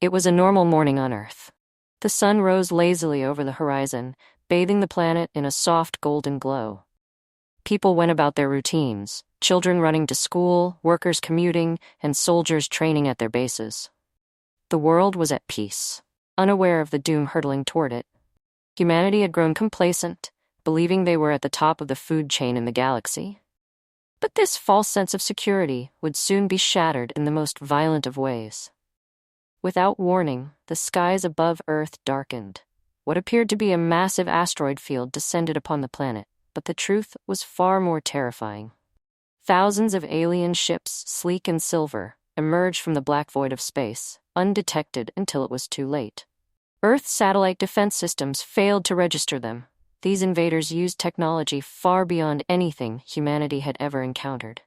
It was a normal morning on Earth. The sun rose lazily over the horizon, bathing the planet in a soft golden glow. People went about their routines, children running to school, workers commuting, and soldiers training at their bases. The world was at peace, unaware of the doom hurtling toward it. Humanity had grown complacent, believing they were at the top of the food chain in the galaxy. But this false sense of security would soon be shattered in the most violent of ways. Without warning, the skies above Earth darkened. What appeared to be a massive asteroid field descended upon the planet, but the truth was far more terrifying. Thousands of alien ships, sleek and silver, emerged from the black void of space, undetected until it was too late. Earth's satellite defense systems failed to register them. These invaders used technology far beyond anything humanity had ever encountered.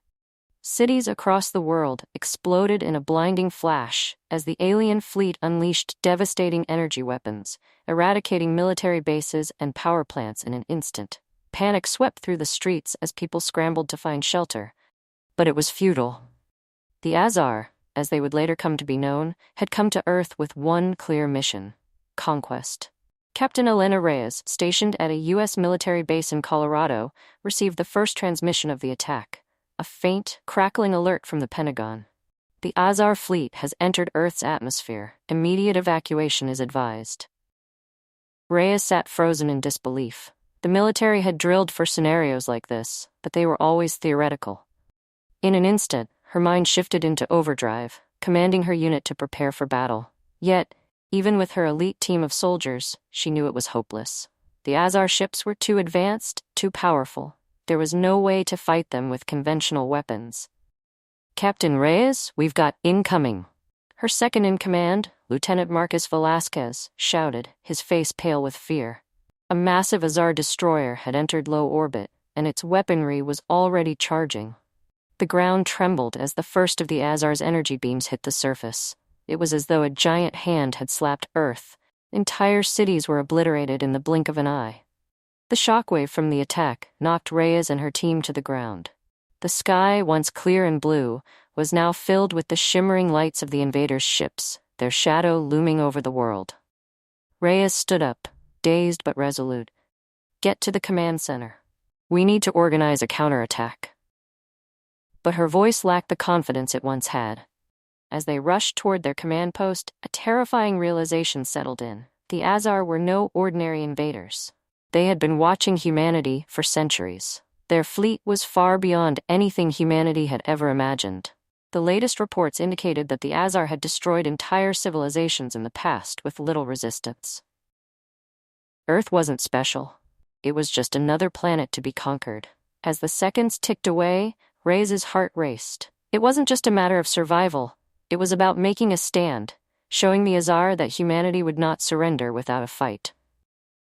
Cities across the world exploded in a blinding flash as the alien fleet unleashed devastating energy weapons, eradicating military bases and power plants in an instant. Panic swept through the streets as people scrambled to find shelter. But it was futile. The Azar, as they would later come to be known, had come to Earth with one clear mission: conquest. Captain Elena Reyes, stationed at a U.S. military base in Colorado, received the first transmission of the attack, a faint, crackling alert from the Pentagon. The Azar fleet has entered Earth's atmosphere. Immediate evacuation is advised. Reyes sat frozen in disbelief. The military had drilled for scenarios like this, but they were always theoretical. In an instant, her mind shifted into overdrive, commanding her unit to prepare for battle. Yet, even with her elite team of soldiers, she knew it was hopeless. The Azar ships were too advanced, too powerful. There was no way to fight them with conventional weapons. "Captain Reyes, we've got incoming." Her second-in-command, Lieutenant Marcus Velasquez, shouted, his face pale with fear. A massive Azar destroyer had entered low orbit, and its weaponry was already charging. The ground trembled as the first of the Azar's energy beams hit the surface. It was as though a giant hand had slapped Earth. Entire cities were obliterated in the blink of an eye. The shockwave from the attack knocked Reyes and her team to the ground. The sky, once clear and blue, was now filled with the shimmering lights of the invaders' ships, their shadow looming over the world. Reyes stood up, dazed but resolute. "Get to the command center. We need to organize a counterattack." But her voice lacked the confidence it once had. As they rushed toward their command post, a terrifying realization settled in. The Azar were no ordinary invaders. They had been watching humanity for centuries. Their fleet was far beyond anything humanity had ever imagined. The latest reports indicated that the Azar had destroyed entire civilizations in the past with little resistance. Earth wasn't special. It was just another planet to be conquered. As the seconds ticked away, Reyes' heart raced. It wasn't just a matter of survival. It was about making a stand, showing the Azar that humanity would not surrender without a fight.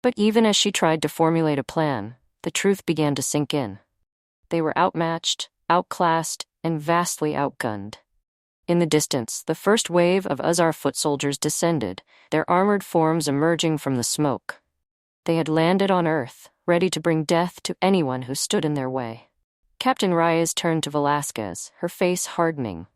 But even as she tried to formulate a plan, the truth began to sink in. They were outmatched, outclassed, and vastly outgunned. In the distance, the first wave of Azar foot soldiers descended, their armored forms emerging from the smoke. They had landed on Earth, ready to bring death to anyone who stood in their way. Captain Reyes turned to Velasquez, her face hardening.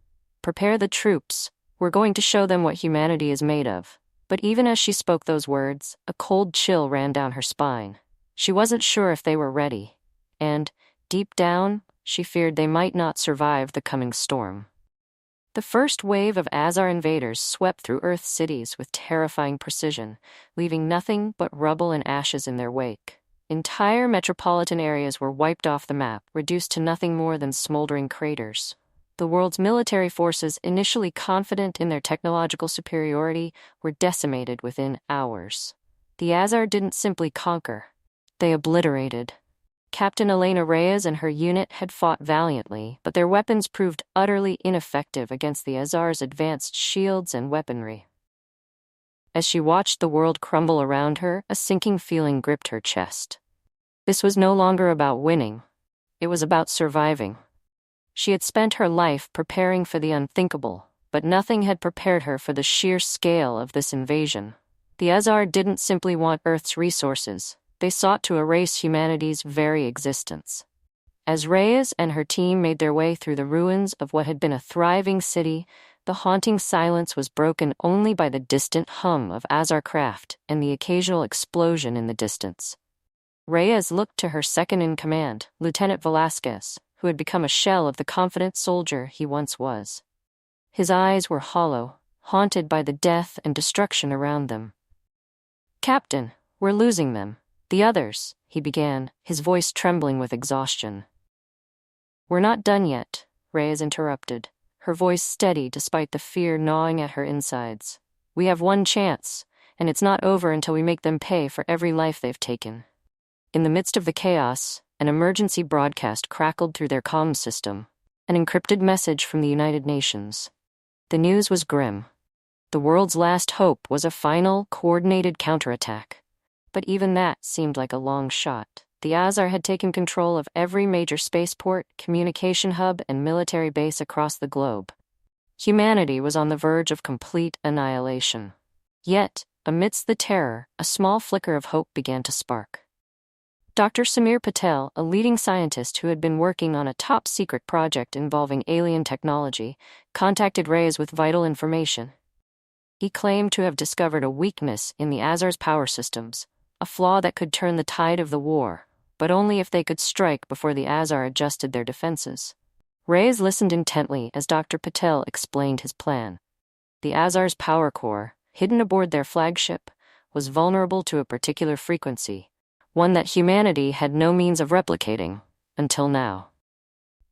"Prepare the troops. We're going to show them what humanity is made of." But even as she spoke those words, a cold chill ran down her spine. She wasn't sure if they were ready, and, deep down, she feared they might not survive the coming storm. The first wave of Azar invaders swept through Earth's cities with terrifying precision, leaving nothing but rubble and ashes in their wake. Entire metropolitan areas were wiped off the map, reduced to nothing more than smoldering craters. The world's military forces, initially confident in their technological superiority, were decimated within hours. The Azar didn't simply conquer. They obliterated. Captain Elena Reyes and her unit had fought valiantly, but their weapons proved utterly ineffective against the Azar's advanced shields and weaponry. As she watched the world crumble around her, a sinking feeling gripped her chest. This was no longer about winning. It was about surviving. She had spent her life preparing for the unthinkable, but nothing had prepared her for the sheer scale of this invasion. The Azar didn't simply want Earth's resources. They sought to erase humanity's very existence. As Reyes and her team made their way through the ruins of what had been a thriving city, The haunting silence was broken only by the distant hum of Azar craft and the occasional explosion in the distance. Reyes looked to her second-in-command, Lieutenant Velasquez, who had become a shell of the confident soldier he once was. His eyes were hollow, haunted by the death and destruction around them. "Captain, we're losing them. The others," he began, his voice trembling with exhaustion. "We're not done yet," Reyes interrupted, her voice steady despite the fear gnawing at her insides. "We have one chance, and it's not over until we make them pay for every life they've taken." In the midst of the chaos, an emergency broadcast crackled through their comms system, an encrypted message from the United Nations. The news was grim. The world's last hope was a final, coordinated counterattack. But even that seemed like a long shot. The Azar had taken control of every major spaceport, communication hub, and military base across the globe. Humanity was on the verge of complete annihilation. Yet, amidst the terror, a small flicker of hope began to spark. Dr. Samir Patel, a leading scientist who had been working on a top-secret project involving alien technology, contacted Reyes with vital information. He claimed to have discovered a weakness in the Azar's power systems, a flaw that could turn the tide of the war, but only if they could strike before the Azar adjusted their defenses. Reyes listened intently as Dr. Patel explained his plan. The Azar's power core, hidden aboard their flagship, was vulnerable to a particular frequency, one that humanity had no means of replicating, until now.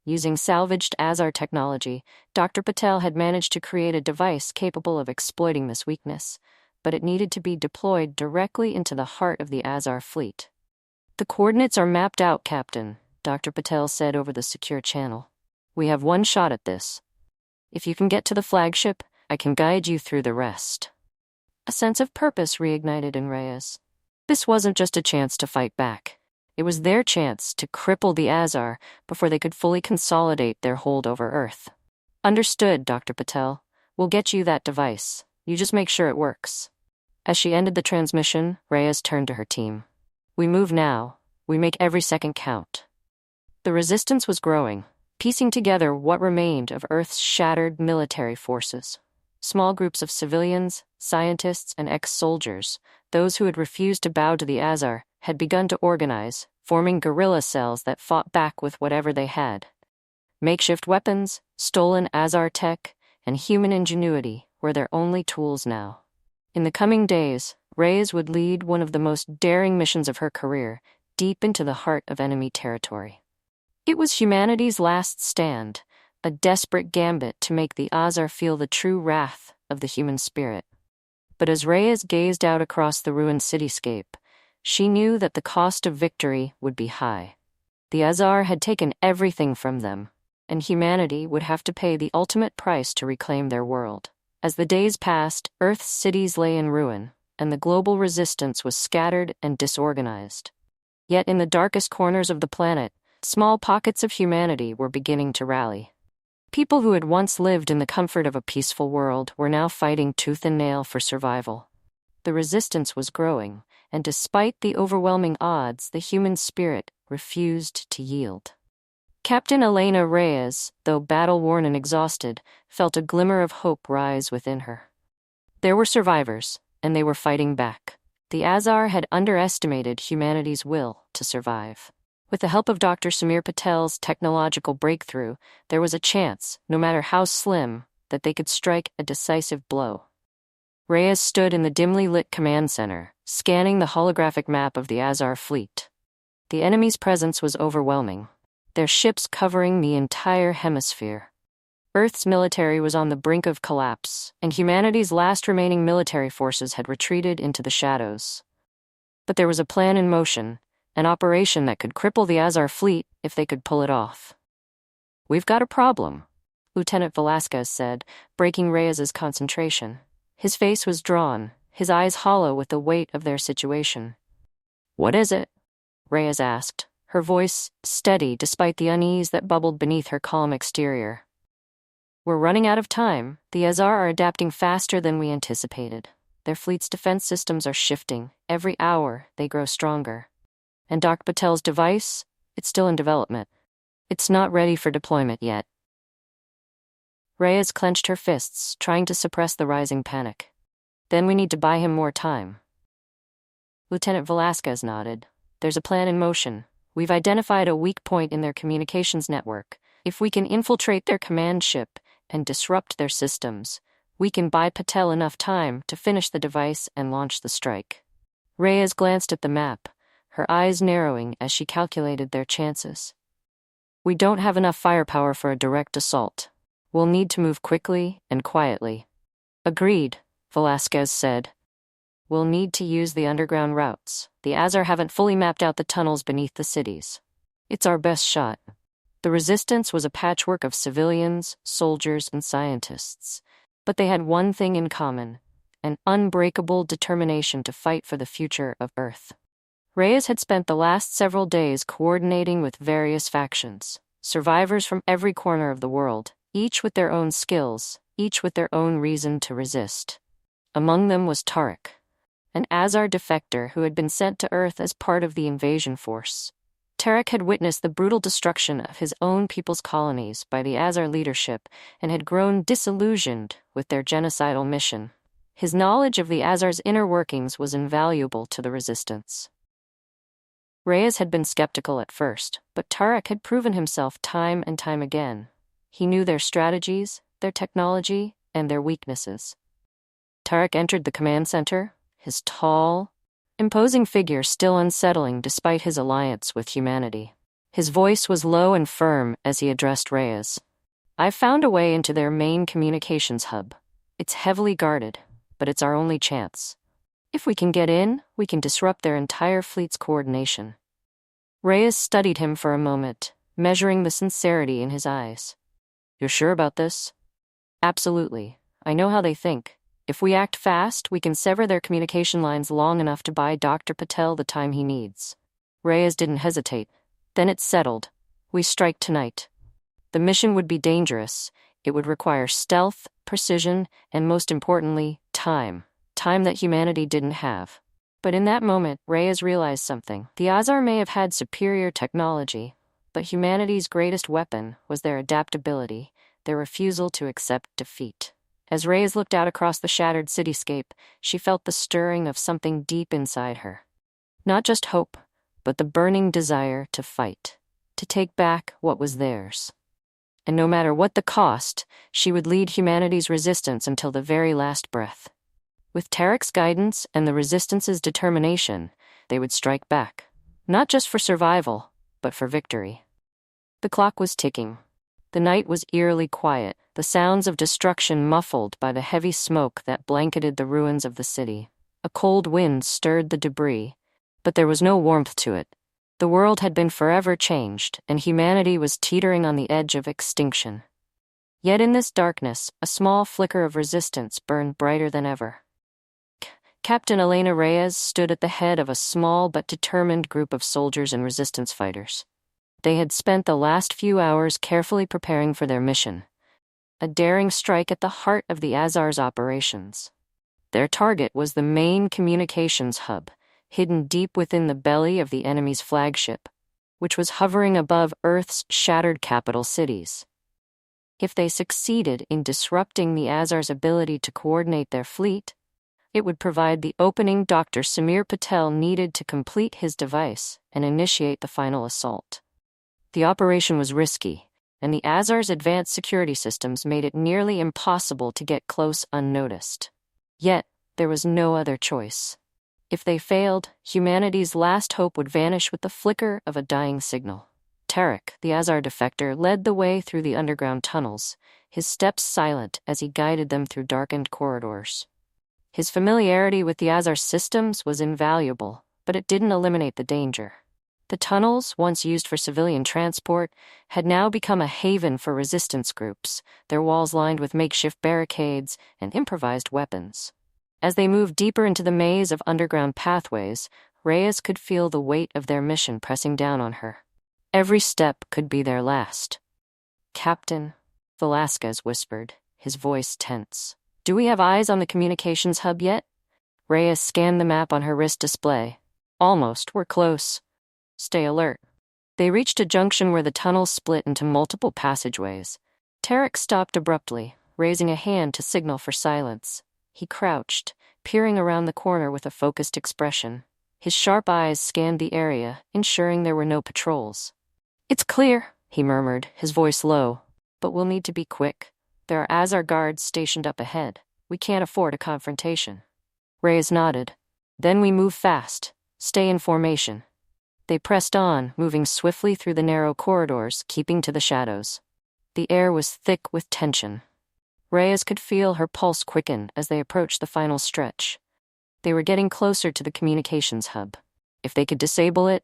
Using salvaged Azar technology, Dr. Patel had managed to create a device capable of exploiting this weakness, but it needed to be deployed directly into the heart of the Azar fleet. "The coordinates are mapped out, Captain," Dr. Patel said over the secure channel. "We have one shot at this. If you can get to the flagship, I can guide you through the rest." A sense of purpose reignited in Reyes. This wasn't just a chance to fight back. It was their chance to cripple the Azar before they could fully consolidate their hold over Earth. "Understood, Dr. Patel. We'll get you that device. You just make sure it works." As she ended the transmission, Reyes turned to her team. "We move now. We make every second count." The resistance was growing, piecing together what remained of Earth's shattered military forces. Small groups of civilians, scientists, and ex-soldiers, those who had refused to bow to the Azar, had begun to organize, forming guerrilla cells that fought back with whatever they had. Makeshift weapons, stolen Azar tech, and human ingenuity were their only tools now. In the coming days, Reyes would lead one of the most daring missions of her career, deep into the heart of enemy territory. It was humanity's last stand, a desperate gambit to make the Azar feel the true wrath of the human spirit. But as Reyes gazed out across the ruined cityscape, she knew that the cost of victory would be high. The Azar had taken everything from them, and humanity would have to pay the ultimate price to reclaim their world. As the days passed, Earth's cities lay in ruin, and the global resistance was scattered and disorganized. Yet in the darkest corners of the planet, small pockets of humanity were beginning to rally. People who had once lived in the comfort of a peaceful world were now fighting tooth and nail for survival. The resistance was growing, and despite the overwhelming odds, the human spirit refused to yield. Captain Elena Reyes, though battle-worn and exhausted, felt a glimmer of hope rise within her. There were survivors, and they were fighting back. The Azar had underestimated humanity's will to survive. With the help of Dr. Samir Patel's technological breakthrough, there was a chance, no matter how slim, that they could strike a decisive blow. Reyes stood in the dimly lit command center, scanning the holographic map of the Azar fleet. The enemy's presence was overwhelming, their ships covering the entire hemisphere. Earth's military was on the brink of collapse, and humanity's last remaining military forces had retreated into the shadows. But there was a plan in motion, an operation that could cripple the Azar fleet if they could pull it off. "We've got a problem," Lieutenant Velasquez said, breaking Reyes's concentration. His face was drawn, his eyes hollow with the weight of their situation. "What is it?" Reyes asked, her voice steady despite the unease that bubbled beneath her calm exterior. "We're running out of time. The Azar are adapting faster than we anticipated. Their fleet's defense systems are shifting. Every hour, they grow stronger. And Dr. Patel's device, it's still in development. It's not ready for deployment yet." Reyes clenched her fists, trying to suppress the rising panic. Then we need to buy him more time. Lieutenant Velasquez nodded. There's a plan in motion. We've identified a weak point in their communications network. If we can infiltrate their command ship and disrupt their systems, we can buy Patel enough time to finish the device and launch the strike. Reyes glanced at the map, her eyes narrowing as she calculated their chances. We don't have enough firepower for a direct assault. We'll need to move quickly and quietly. Agreed, Velasquez said. We'll need to use the underground routes. The Azar haven't fully mapped out the tunnels beneath the cities. It's our best shot. The resistance was a patchwork of civilians, soldiers, and scientists. But they had one thing in common: an unbreakable determination to fight for the future of Earth. Reyes had spent the last several days coordinating with various factions, survivors from every corner of the world, each with their own skills, each with their own reason to resist. Among them was Tarek, an Azar defector who had been sent to Earth as part of the invasion force. Tarek had witnessed the brutal destruction of his own people's colonies by the Azar leadership and had grown disillusioned with their genocidal mission. His knowledge of the Azar's inner workings was invaluable to the resistance. Reyes had been skeptical at first, but Tarek had proven himself time and time again. He knew their strategies, their technology, and their weaknesses. Tarek entered the command center, his tall, imposing figure still unsettling despite his alliance with humanity. His voice was low and firm as he addressed Reyes. I've found a way into their main communications hub. It's heavily guarded, but it's our only chance. If we can get in, we can disrupt their entire fleet's coordination. Reyes studied him for a moment, measuring the sincerity in his eyes. You're sure about this? Absolutely. I know how they think. If we act fast, we can sever their communication lines long enough to buy Dr. Patel the time he needs. Reyes didn't hesitate. Then it's settled. We strike tonight. The mission would be dangerous. It would require stealth, precision, and most importantly, time. Time that humanity didn't have. But in that moment, Reyes realized something. The Azar may have had superior technology, but humanity's greatest weapon was their adaptability, their refusal to accept defeat. As Reyes looked out across the shattered cityscape, she felt the stirring of something deep inside her. Not just hope, but the burning desire to fight, to take back what was theirs. And no matter what the cost, she would lead humanity's resistance until the very last breath. With Tarek's guidance and the Resistance's determination, they would strike back, not just for survival, but for victory. The clock was ticking. The night was eerily quiet, the sounds of destruction muffled by the heavy smoke that blanketed the ruins of the city. A cold wind stirred the debris, but there was no warmth to it. The world had been forever changed, and humanity was teetering on the edge of extinction. Yet in this darkness, a small flicker of resistance burned brighter than ever. Captain Elena Reyes stood at the head of a small but determined group of soldiers and resistance fighters. They had spent the last few hours carefully preparing for their mission, a daring strike at the heart of the Azar's operations. Their target was the main communications hub, hidden deep within the belly of the enemy's flagship, which was hovering above Earth's shattered capital cities. If they succeeded in disrupting the Azar's ability to coordinate their fleet, it would provide the opening Dr. Samir Patel needed to complete his device and initiate the final assault. The operation was risky, and the Azar's advanced security systems made it nearly impossible to get close unnoticed. Yet, there was no other choice. If they failed, humanity's last hope would vanish with the flicker of a dying signal. Tarek, the Azar defector, led the way through the underground tunnels, his steps silent as he guided them through darkened corridors. His familiarity with the Azar systems was invaluable, but it didn't eliminate the danger. The tunnels, once used for civilian transport, had now become a haven for resistance groups, their walls lined with makeshift barricades and improvised weapons. As they moved deeper into the maze of underground pathways, Reyes could feel the weight of their mission pressing down on her. Every step could be their last. "Captain," Velasquez whispered, his voice tense. "Do we have eyes on the communications hub yet?" Reyes scanned the map on her wrist display. "Almost, we're close. Stay alert." They reached a junction where the tunnel split into multiple passageways. Tarek stopped abruptly, raising a hand to signal for silence. He crouched, peering around the corner with a focused expression. His sharp eyes scanned the area, ensuring there were no patrols. "It's clear," he murmured, his voice low. "But we'll need to be quick. There are Azar guards stationed up ahead. We can't afford a confrontation." Reyes nodded. "Then we move fast. Stay in formation." They pressed on, moving swiftly through the narrow corridors, keeping to the shadows. The air was thick with tension. Reyes could feel her pulse quicken as they approached the final stretch. They were getting closer to the communications hub. If they could disable it,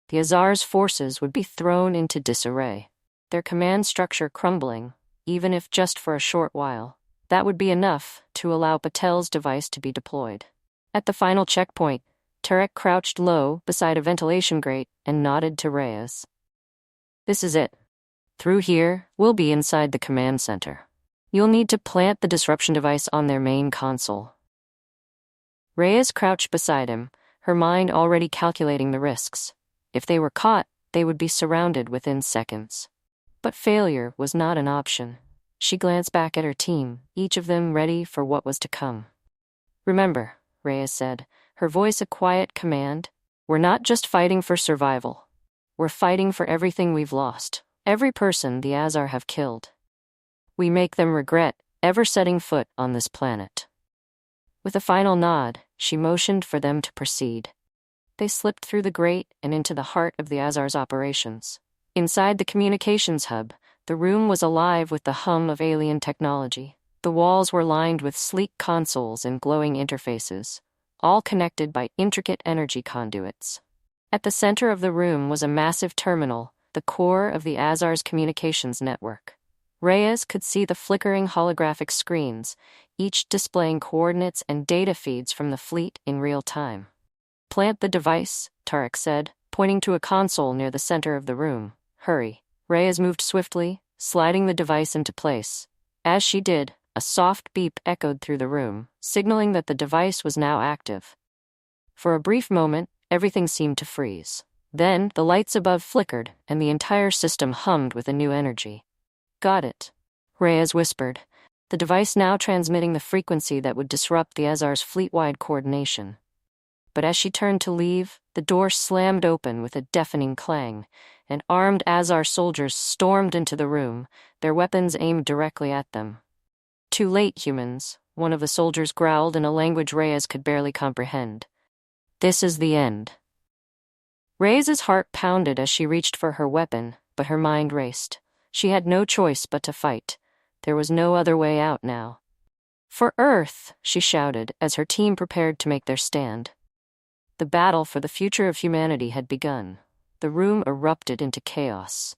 the Azar's forces would be thrown into disarray, their command structure crumbling, even if just for a short while. That would be enough to allow Patel's device to be deployed. At the final checkpoint, Tarek crouched low beside a ventilation grate and nodded to Reyes. "This is it. Through here, we'll be inside the command center. You'll need to plant the disruption device on their main console." Reyes crouched beside him, her mind already calculating the risks. If they were caught, they would be surrounded within seconds. But failure was not an option. She glanced back at her team, each of them ready for what was to come. "Remember," Reyes said, her voice a quiet command, "we're not just fighting for survival. We're fighting for everything we've lost, every person the Azar have killed. We make them regret ever setting foot on this planet." With a final nod, she motioned for them to proceed. They slipped through the grate and into the heart of the Azar's operations. Inside the communications hub, the room was alive with the hum of alien technology. The walls were lined with sleek consoles and glowing interfaces, all connected by intricate energy conduits. At the center of the room was a massive terminal, the core of the Azar's communications network. Reyes could see the flickering holographic screens, each displaying coordinates and data feeds from the fleet in real time. "Plant the device," Tarek said, pointing to a console near the center of the room. "Hurry." Reyes moved swiftly, sliding the device into place. As she did, a soft beep echoed through the room, signaling that the device was now active. For a brief moment, everything seemed to freeze. Then, the lights above flickered, and the entire system hummed with a new energy. "Got it," Reyes whispered, the device now transmitting the frequency that would disrupt the Azar's fleet-wide coordination. But as she turned to leave, the door slammed open with a deafening clang, and armed Azar soldiers stormed into the room, their weapons aimed directly at them. "Too late, humans," one of the soldiers growled in a language Reyes could barely comprehend. "This is the end." Reyes's heart pounded as she reached for her weapon, but her mind raced. She had no choice but to fight. There was no other way out now. "For Earth," she shouted as her team prepared to make their stand. The battle for the future of humanity had begun. The room erupted into chaos.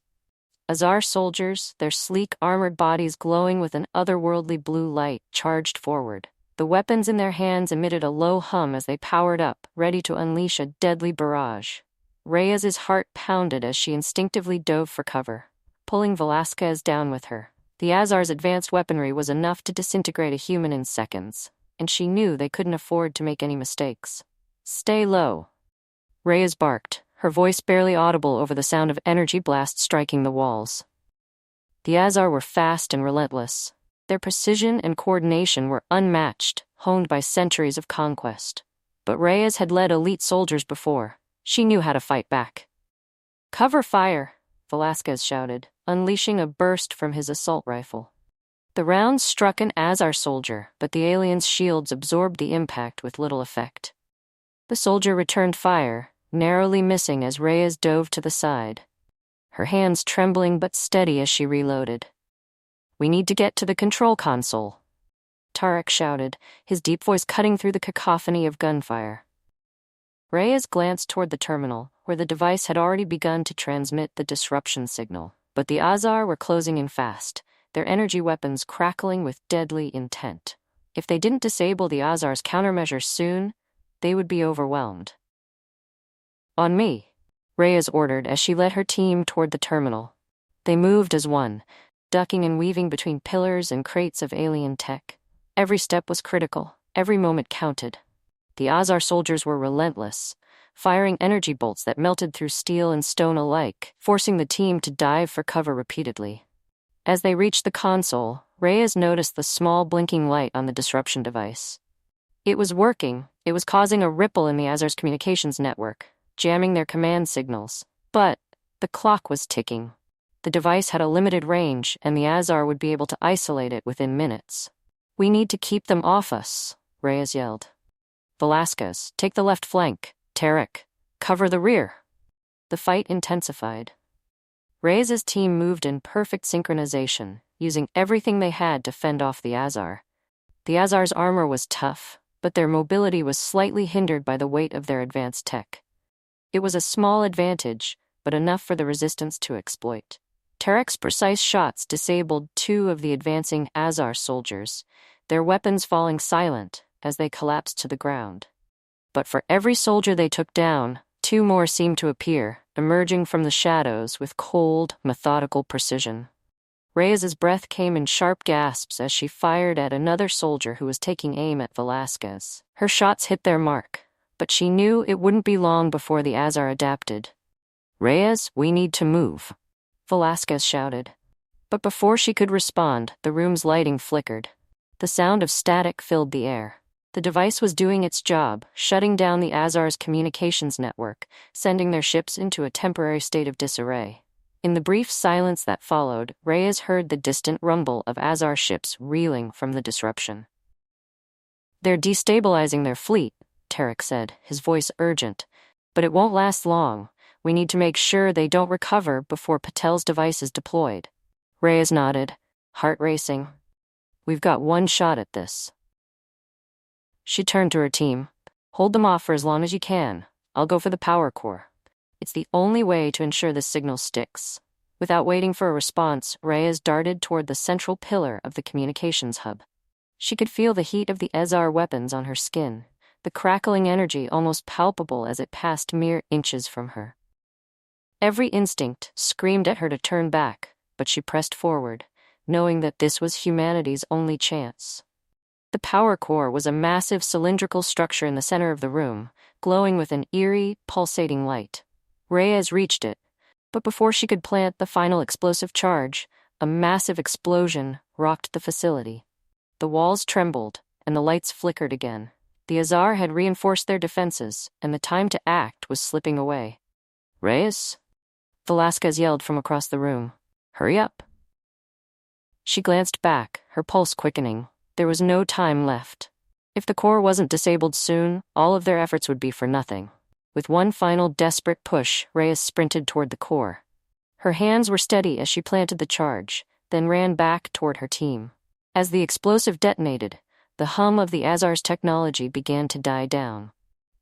Azar soldiers, their sleek armored bodies glowing with an otherworldly blue light, charged forward. The weapons in their hands emitted a low hum as they powered up, ready to unleash a deadly barrage. Reyes's heart pounded as she instinctively dove for cover, pulling Velasquez down with her. The Azar's advanced weaponry was enough to disintegrate a human in seconds, and she knew they couldn't afford to make any mistakes. "Stay low," Reyes barked, her voice barely audible over the sound of energy blasts striking the walls. The Azar were fast and relentless. Their precision and coordination were unmatched, honed by centuries of conquest. But Reyes had led elite soldiers before. She knew how to fight back. "Cover fire," Velasquez shouted, unleashing a burst from his assault rifle. The rounds struck an Azar soldier, but the alien's shields absorbed the impact with little effect. The soldier returned fire, narrowly missing as Reyes dove to the side, her hands trembling but steady as she reloaded. "We need to get to the control console," Tarek shouted, his deep voice cutting through the cacophony of gunfire. Reyes glanced toward the terminal, where the device had already begun to transmit the disruption signal. But the Azar were closing in fast, their energy weapons crackling with deadly intent. If they didn't disable the Azar's countermeasures soon, they would be overwhelmed. "On me," Reyes ordered as she led her team toward the terminal. They moved as one, ducking and weaving between pillars and crates of alien tech. Every step was critical, every moment counted. The Azar soldiers were relentless, firing energy bolts that melted through steel and stone alike, forcing the team to dive for cover repeatedly. As they reached the console, Reyes noticed the small blinking light on the disruption device. It was working. It was causing a ripple in the Azar's communications network, jamming their command signals. But the clock was ticking. The device had a limited range, and the Azar would be able to isolate it within minutes. "We need to keep them off us," Reyes yelled. "Velasquez, take the left flank. Tarek, cover the rear." The fight intensified. Reyes' team moved in perfect synchronization, using everything they had to fend off the Azar. The Azar's armor was tough, but their mobility was slightly hindered by the weight of their advanced tech. It was a small advantage, but enough for the resistance to exploit. Tarek's precise shots disabled 2 of the advancing Azar soldiers, their weapons falling silent as they collapsed to the ground. But for every soldier they took down, 2 more seemed to appear, emerging from the shadows with cold, methodical precision. Reyes' breath came in sharp gasps as she fired at another soldier who was taking aim at Velasquez. Her shots hit their mark, but she knew it wouldn't be long before the Azar adapted. "Reyes, we need to move," Velasquez shouted. But before she could respond, the room's lighting flickered. The sound of static filled the air. The device was doing its job, shutting down the Azar's communications network, sending their ships into a temporary state of disarray. In the brief silence that followed, Reyes heard the distant rumble of Azar ships reeling from the disruption. "They're destabilizing their fleet," Tarek said, his voice urgent. "But it won't last long. We need to make sure they don't recover before Patel's device is deployed." Reyes nodded, heart racing. "We've got one shot at this." She turned to her team. "Hold them off for as long as you can. I'll go for the power core. It's the only way to ensure this signal sticks." Without waiting for a response, Reyes darted toward the central pillar of the communications hub. She could feel the heat of the Azar weapons on her skin, the crackling energy almost palpable as it passed mere inches from her. Every instinct screamed at her to turn back, but she pressed forward, knowing that this was humanity's only chance. The power core was a massive cylindrical structure in the center of the room, glowing with an eerie, pulsating light. Reyes reached it, but before she could plant the final explosive charge, a massive explosion rocked the facility. The walls trembled, and the lights flickered again. The Azar had reinforced their defenses, and the time to act was slipping away. "Reyes?" Velasquez yelled from across the room. "Hurry up." She glanced back, her pulse quickening. There was no time left. If the core wasn't disabled soon, all of their efforts would be for nothing. With one final desperate push, Reyes sprinted toward the core. Her hands were steady as she planted the charge, then ran back toward her team. As the explosive detonated, the hum of the Azar's technology began to die down.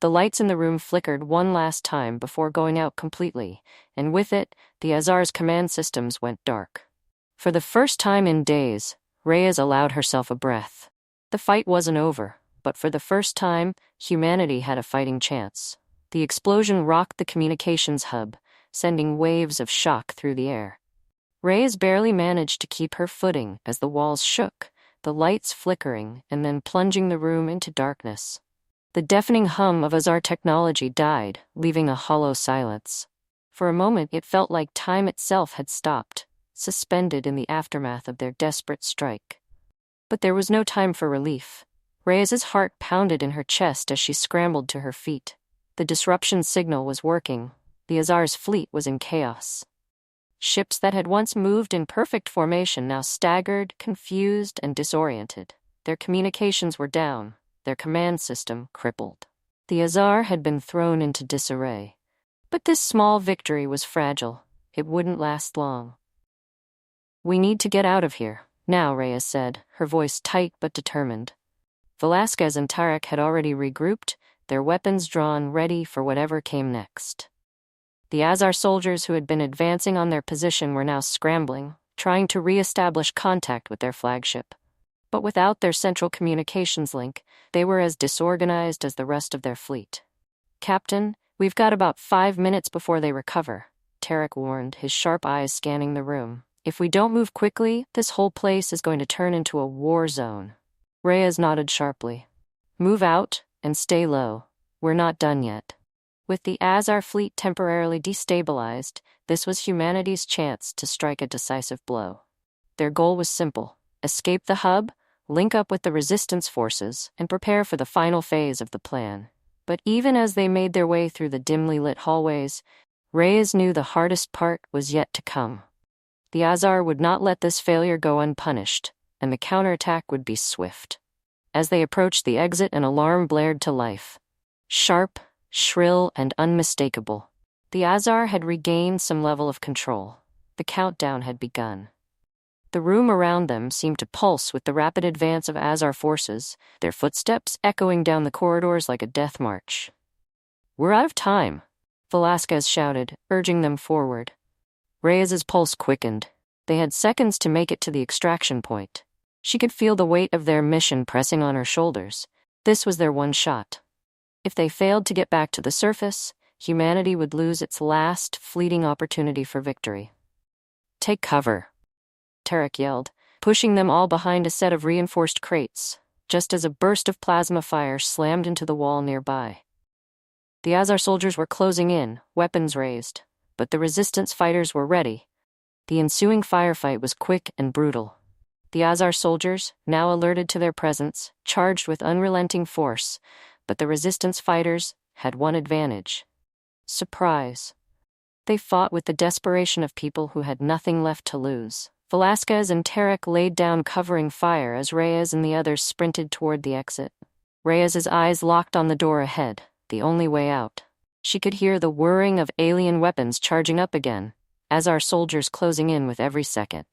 The lights in the room flickered one last time before going out completely, and with it, the Azar's command systems went dark. For the first time in days, Reyes allowed herself a breath. The fight wasn't over, but for the first time, humanity had a fighting chance. The explosion rocked the communications hub, sending waves of shock through the air. Reyes barely managed to keep her footing as the walls shook, the lights flickering and then plunging the room into darkness. The deafening hum of Azar technology died, leaving a hollow silence. For a moment it felt like time itself had stopped, suspended in the aftermath of their desperate strike. But there was no time for relief. Reyes' heart pounded in her chest as she scrambled to her feet. The disruption signal was working. The Azar's fleet was in chaos. Ships that had once moved in perfect formation now staggered, confused, and disoriented. Their communications were down, their command system crippled. The Azar had been thrown into disarray. But this small victory was fragile. It wouldn't last long. "We need to get out of here now," Reyes said, her voice tight but determined. Velasquez and Tarek had already regrouped, their weapons drawn ready for whatever came next. The Azar soldiers who had been advancing on their position were now scrambling, trying to re-establish contact with their flagship. But without their central communications link, they were as disorganized as the rest of their fleet. "Captain, we've got about 5 minutes before they recover," Tarek warned, his sharp eyes scanning the room. "If we don't move quickly, this whole place is going to turn into a war zone." Reyes nodded sharply. "Move out and stay low. We're not done yet." With the Azar fleet temporarily destabilized, this was humanity's chance to strike a decisive blow. Their goal was simple: escape the hub, link up with the resistance forces, and prepare for the final phase of the plan. But even as they made their way through the dimly lit hallways, Reyes knew the hardest part was yet to come. The Azar would not let this failure go unpunished, and the counterattack would be swift. As they approached the exit, an alarm blared to life. Sharp, shrill, and unmistakable. The Azar had regained some level of control. The countdown had begun. The room around them seemed to pulse with the rapid advance of Azar forces, their footsteps echoing down the corridors like a death march. "We're out of time," Velasquez shouted, urging them forward. Reyes's pulse quickened. They had seconds to make it to the extraction point. She could feel the weight of their mission pressing on her shoulders. This was their one shot. If they failed to get back to the surface, humanity would lose its last, fleeting opportunity for victory. "Take cover," Tarek yelled, pushing them all behind a set of reinforced crates, just as a burst of plasma fire slammed into the wall nearby. The Azar soldiers were closing in, weapons raised, but the resistance fighters were ready. The ensuing firefight was quick and brutal. The Azar soldiers, now alerted to their presence, charged with unrelenting force, but the resistance fighters had one advantage: surprise. They fought with the desperation of people who had nothing left to lose. Velasquez and Tarek laid down covering fire as Reyes and the others sprinted toward the exit. Reyes's eyes locked on the door ahead, the only way out. She could hear the whirring of alien weapons charging up again, as our soldiers closing in with every second.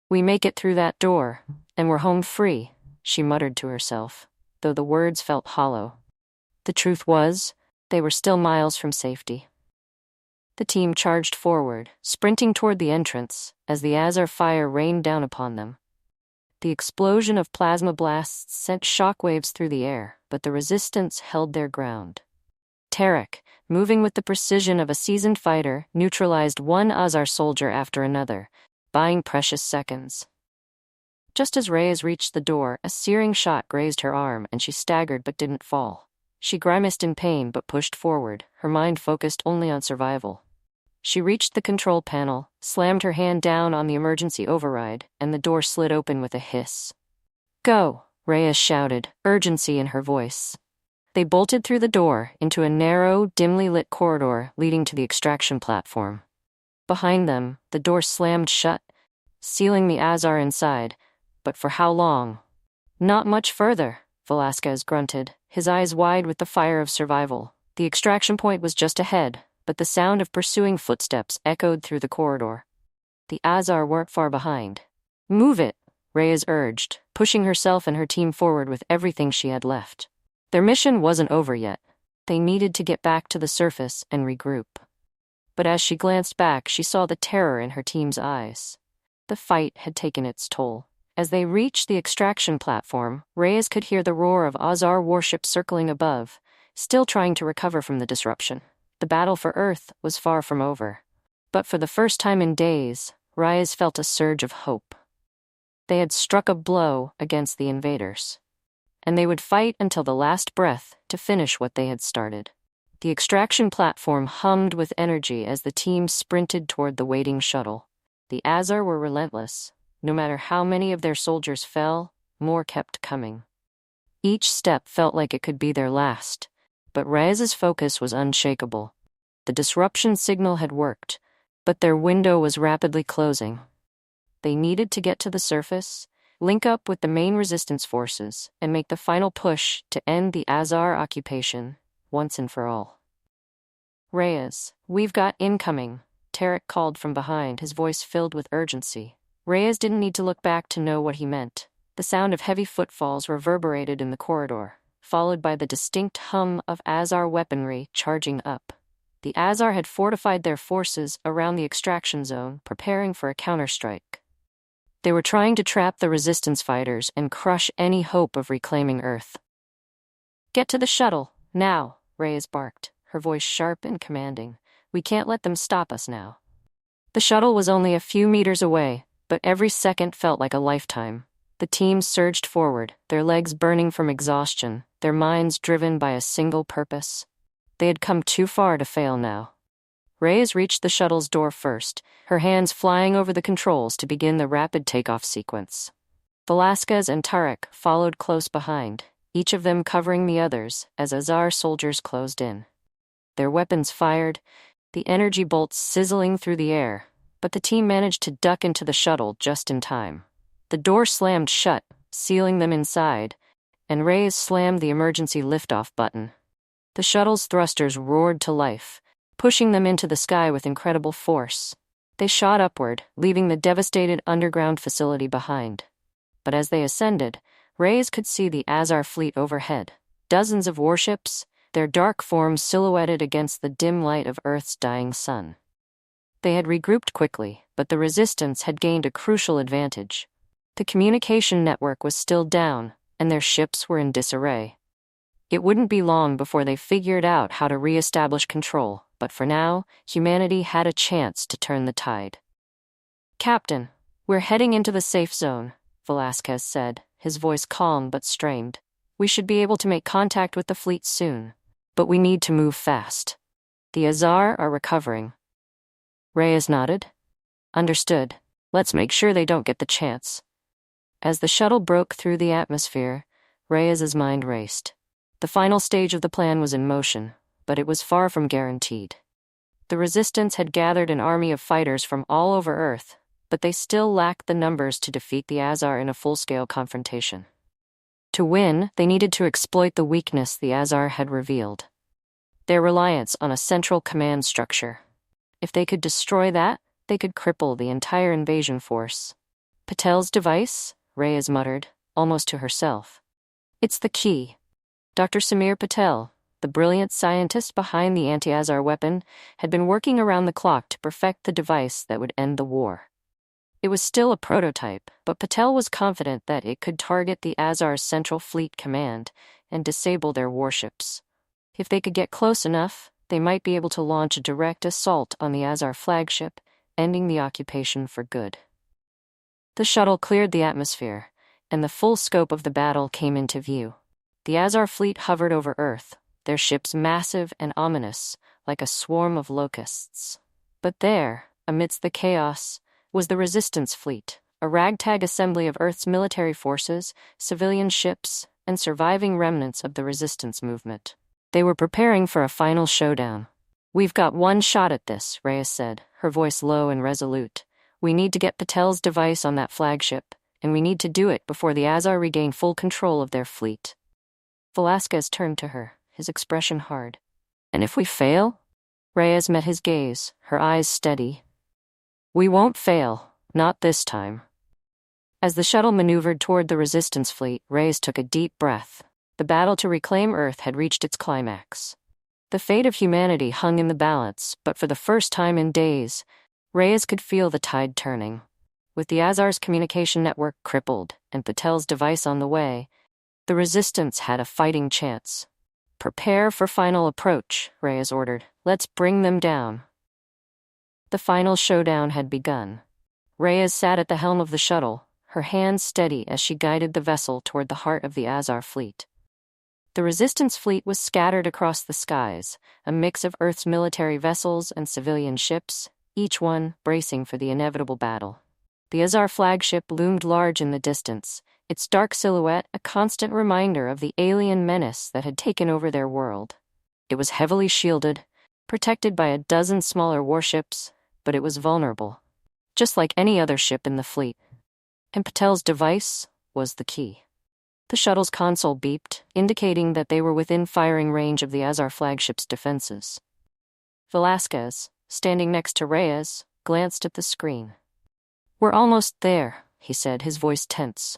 "We make it through that door, and we're home free," she muttered to herself, though the words felt hollow. The truth was, they were still miles from safety. The team charged forward, sprinting toward the entrance, as the Azar fire rained down upon them. The explosion of plasma blasts sent shockwaves through the air, but the resistance held their ground. Tarek, moving with the precision of a seasoned fighter, neutralized one Azar soldier after another, buying precious seconds. Just as Reyes reached the door, a searing shot grazed her arm and she staggered but didn't fall. She grimaced in pain but pushed forward, her mind focused only on survival. She reached the control panel, slammed her hand down on the emergency override, and the door slid open with a hiss. "Go," Reyes shouted, urgency in her voice. They bolted through the door, into a narrow, dimly lit corridor leading to the extraction platform. Behind them, the door slammed shut, sealing the Azar inside, but for how long? "Not much further," Velasquez grunted, his eyes wide with the fire of survival. The extraction point was just ahead, but the sound of pursuing footsteps echoed through the corridor. The Azar weren't far behind. "Move it," Reyes urged, pushing herself and her team forward with everything she had left. Their mission wasn't over yet. They needed to get back to the surface and regroup. But as she glanced back, she saw the terror in her team's eyes. The fight had taken its toll. As they reached the extraction platform, Reyes could hear the roar of Azar warships circling above, still trying to recover from the disruption. The battle for Earth was far from over. But for the first time in days, Reyes felt a surge of hope. They had struck a blow against the invaders, and they would fight until the last breath to finish what they had started. The extraction platform hummed with energy as the team sprinted toward the waiting shuttle. The Azar were relentless. No matter how many of their soldiers fell, more kept coming. Each step felt like it could be their last, but Reyes's focus was unshakable. The disruption signal had worked, but their window was rapidly closing. They needed to get to the surface, link up with the main resistance forces, and make the final push to end the Azar occupation once and for all. "Reyes, we've got incoming," Tarek called from behind, his voice filled with urgency. Reyes didn't need to look back to know what he meant. The sound of heavy footfalls reverberated in the corridor, followed by the distinct hum of Azar weaponry charging up. The Azar had fortified their forces around the extraction zone, preparing for a counterstrike. They were trying to trap the resistance fighters and crush any hope of reclaiming Earth. "Get to the shuttle, now," Reyes barked, her voice sharp and commanding. "We can't let them stop us now." The shuttle was only a few meters away, but every second felt like a lifetime. The team surged forward, their legs burning from exhaustion, their minds driven by a single purpose. They had come too far to fail now. Reyes reached the shuttle's door first, her hands flying over the controls to begin the rapid takeoff sequence. Velasquez and Tarek followed close behind, each of them covering the others as Azar soldiers closed in. Their weapons fired, the energy bolts sizzling through the air, but the team managed to duck into the shuttle just in time. The door slammed shut, sealing them inside, and Reyes slammed the emergency liftoff button. The shuttle's thrusters roared to life, pushing them into the sky with incredible force. They shot upward, leaving the devastated underground facility behind. But as they ascended, Reyes could see the Azar fleet overhead. Dozens of warships, their dark forms silhouetted against the dim light of Earth's dying sun. They had regrouped quickly, but the Resistance had gained a crucial advantage. The communication network was still down, and their ships were in disarray. It wouldn't be long before they figured out how to re-establish control, but for now, humanity had a chance to turn the tide. "Captain, we're heading into the safe zone," Velasquez said, his voice calm but strained. "We should be able to make contact with the fleet soon, but we need to move fast. The Azar are recovering." Reyes nodded. "Understood. Let's make sure they don't get the chance." As the shuttle broke through the atmosphere, Reyes's mind raced. The final stage of the plan was in motion, but it was far from guaranteed. The Resistance had gathered an army of fighters from all over Earth, but they still lacked the numbers to defeat the Azar in a full-scale confrontation. To win, they needed to exploit the weakness the Azar had revealed: their reliance on a central command structure. If they could destroy that, they could cripple the entire invasion force. "Patel's device?" Reyes muttered, almost to herself. "It's the key." Dr. Samir Patel, the brilliant scientist behind the anti-Azar weapon, had been working around the clock to perfect the device that would end the war. It was still a prototype, but Patel was confident that it could target the Azar's Central Fleet Command and disable their warships. If they could get close enough, they might be able to launch a direct assault on the Azar flagship, ending the occupation for good. The shuttle cleared the atmosphere, and the full scope of the battle came into view. The Azar fleet hovered over Earth, their ships massive and ominous, like a swarm of locusts. But there, amidst the chaos, was the Resistance fleet, a ragtag assembly of Earth's military forces, civilian ships, and surviving remnants of the Resistance movement. They were preparing for a final showdown. "We've got one shot at this," Reyes said, her voice low and resolute. "We need to get Patel's device on that flagship, and we need to do it before the Azar regain full control of their fleet." Velasquez turned to her, his expression hard. "And if we fail?" Reyes met his gaze, her eyes steady. "We won't fail, not this time." As the shuttle maneuvered toward the Resistance fleet, Reyes took a deep breath. The battle to reclaim Earth had reached its climax. The fate of humanity hung in the balance, but for the first time in days, Reyes could feel the tide turning. With the Azar's communication network crippled and Patel's device on the way, the Resistance had a fighting chance. "Prepare for final approach," Reyes ordered. "Let's bring them down." The final showdown had begun. Reyes sat at the helm of the shuttle, her hands steady as she guided the vessel toward the heart of the Azar fleet. The Resistance fleet was scattered across the skies, a mix of Earth's military vessels and civilian ships, each one bracing for the inevitable battle. The Azar flagship loomed large in the distance, its dark silhouette a constant reminder of the alien menace that had taken over their world. It was heavily shielded, protected by a dozen smaller warships, but it was vulnerable, just like any other ship in the fleet. And Patel's device was the key. The shuttle's console beeped, indicating that they were within firing range of the Azar flagship's defenses. Velasquez, standing next to Reyes, glanced at the screen. "We're almost there," he said, his voice tense.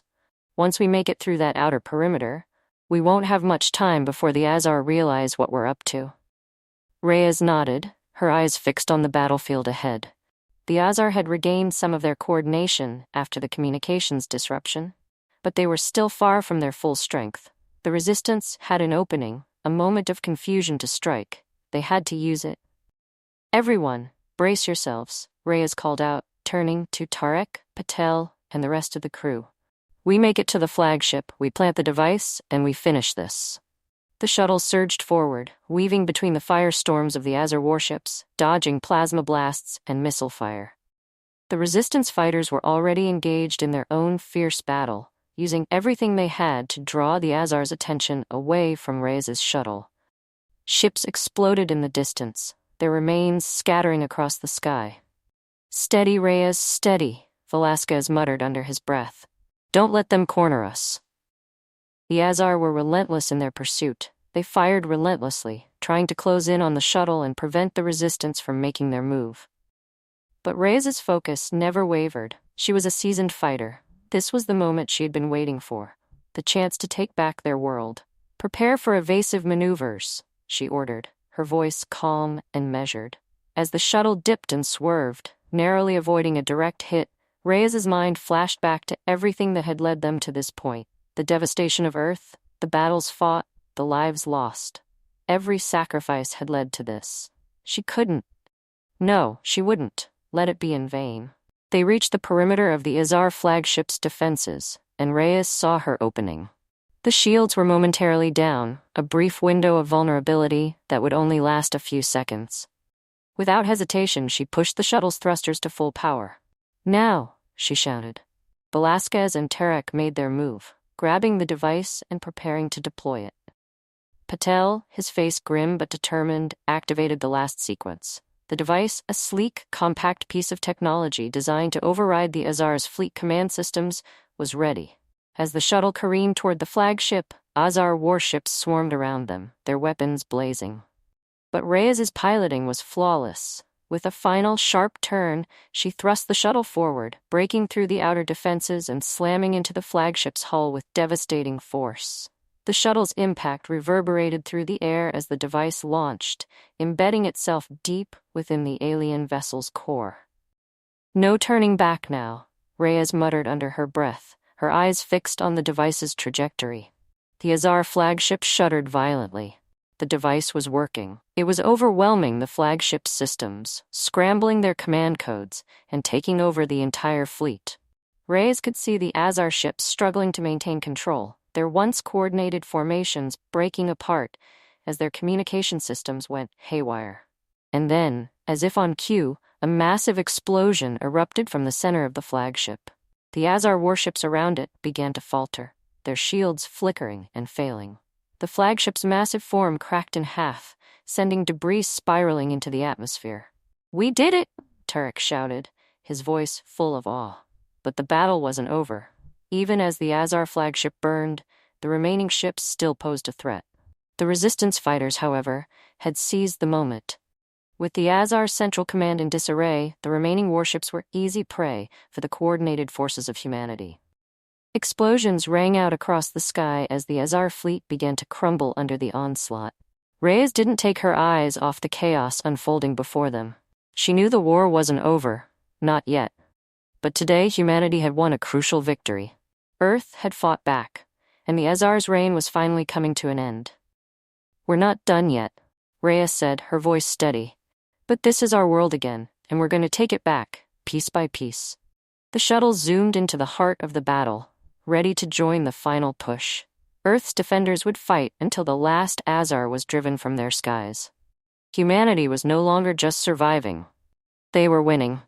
"Once we make it through that outer perimeter, we won't have much time before the Azar realize what we're up to." Reyes nodded, her eyes fixed on the battlefield ahead. The Azar had regained some of their coordination after the communications disruption, but they were still far from their full strength. The Resistance had an opening, a moment of confusion to strike. They had to use it. "Everyone, brace yourselves," Reyes called out, turning to Tarek, Patel, and the rest of the crew. "We make it to the flagship, we plant the device, and we finish this." The shuttle surged forward, weaving between the firestorms of the Azar warships, dodging plasma blasts and missile fire. The Resistance fighters were already engaged in their own fierce battle, using everything they had to draw the Azar's attention away from Reyes's shuttle. Ships exploded in the distance, their remains scattering across the sky. "Steady, Reyes, steady," Velasquez muttered under his breath. "Don't let them corner us." The Azar were relentless in their pursuit. They fired relentlessly, trying to close in on the shuttle and prevent the Resistance from making their move. But Reyes's focus never wavered. She was a seasoned fighter. This was the moment she had been waiting for, the chance to take back their world. "Prepare for evasive maneuvers," she ordered, her voice calm and measured. As the shuttle dipped and swerved, narrowly avoiding a direct hit, Reyes's mind flashed back to everything that had led them to this point. The devastation of Earth, the battles fought, the lives lost. Every sacrifice had led to this. She couldn't. No, she wouldn't let it be in vain. They reached the perimeter of the Azar flagship's defenses, and Reyes saw her opening. The shields were momentarily down, a brief window of vulnerability that would only last a few seconds. Without hesitation, she pushed the shuttle's thrusters to full power. "Now," she shouted. Velasquez and Tarek made their move, grabbing the device and preparing to deploy it. Patel, his face grim but determined, activated the last sequence. The device, a sleek, compact piece of technology designed to override the Azar's fleet command systems, was ready. As the shuttle careened toward the flagship, Azar warships swarmed around them, their weapons blazing. But Reyes's piloting was flawless. With a final sharp turn, she thrust the shuttle forward, breaking through the outer defenses and slamming into the flagship's hull with devastating force. The shuttle's impact reverberated through the air as the device launched, embedding itself deep within the alien vessel's core. "No turning back now," Reyes muttered under her breath, her eyes fixed on the device's trajectory. The Azar flagship shuddered violently. The device was working. It was overwhelming the flagship's systems, scrambling their command codes, and taking over the entire fleet. Reyes could see the Azar ships struggling to maintain control, their once coordinated formations breaking apart as their communication systems went haywire. And then, as if on cue, a massive explosion erupted from the center of the flagship. The Azar warships around it began to falter, their shields flickering and failing. The flagship's massive form cracked in half, sending debris spiraling into the atmosphere. "We did it!" Tarek shouted, his voice full of awe. But the battle wasn't over. Even as the Azar flagship burned, the remaining ships still posed a threat. The Resistance fighters, however, had seized the moment. With the Azar Central Command in disarray, the remaining warships were easy prey for the coordinated forces of humanity. Explosions rang out across the sky as the Azar fleet began to crumble under the onslaught. Reyes didn't take her eyes off the chaos unfolding before them. She knew the war wasn't over, not yet. But today humanity had won a crucial victory. Earth had fought back, and the Azar's reign was finally coming to an end. "We're not done yet," Reyes said, her voice steady. "But this is our world again, and we're going to take it back, piece by piece." The shuttle zoomed into the heart of the battle, ready to join the final push. Earth's defenders would fight until the last Azar was driven from their skies. Humanity was no longer just surviving. They were winning.